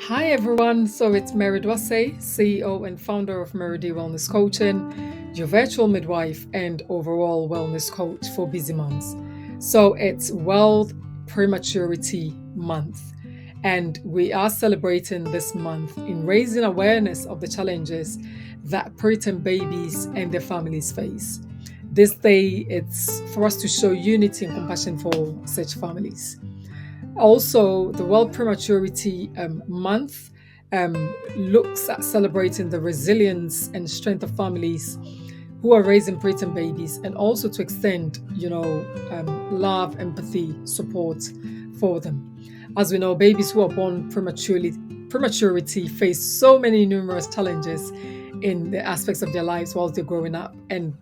Hi everyone, so it's Mary Dwase, CEO and founder of Merity Wellness Coaching, your virtual midwife and overall wellness coach for busy moms. So it's World Prematurity Month, and we are celebrating this month in raising awareness of the challenges that preterm babies and their families face. This day, it's for us to show unity and compassion for such families. Also, the World Prematurity Month looks at celebrating the resilience and strength of families who are raising preterm babies, and also to extend, love, empathy, support for them. As we know, babies who are born prematurity face so many numerous challenges in the aspects of their lives whilst they're growing up, and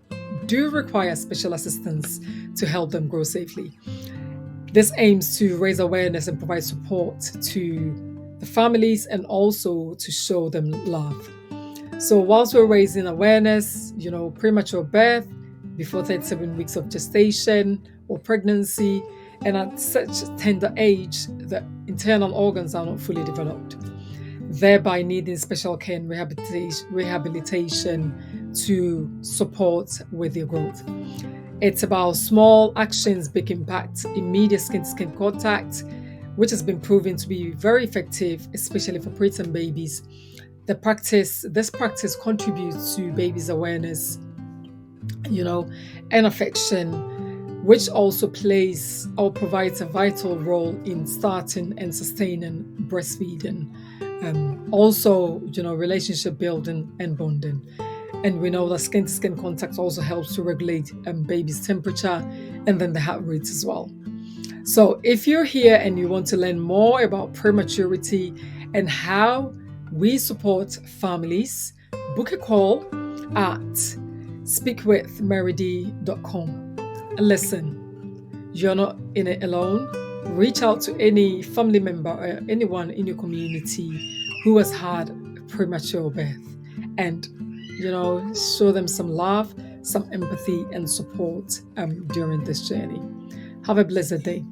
do require special assistance to help them grow safely. This aims to raise awareness and provide support to the families and also to show them love. So, whilst we're raising awareness, premature birth before 37 weeks of gestation or pregnancy, and at such tender age that internal organs are not fully developed, thereby needing special care and rehabilitation to support with their growth. It's about small actions, big impact, immediate skin-to-skin contact, which has been proven to be very effective, especially for preterm babies. This practice contributes to babies' awareness, and affection, which also plays or provides a vital role in starting and sustaining breastfeeding. Also, relationship building and bonding. And we know that skin-to-skin contact also helps to regulate baby's temperature and then the heart rates as well. So if you're here and you want to learn more about prematurity and how we support families, book a call at speakwithmeredy.com. Listen, you're not in it alone. Reach out to any family member or anyone in your community who has had premature birth, and show them some love, some empathy and support during this journey. Have a blessed day.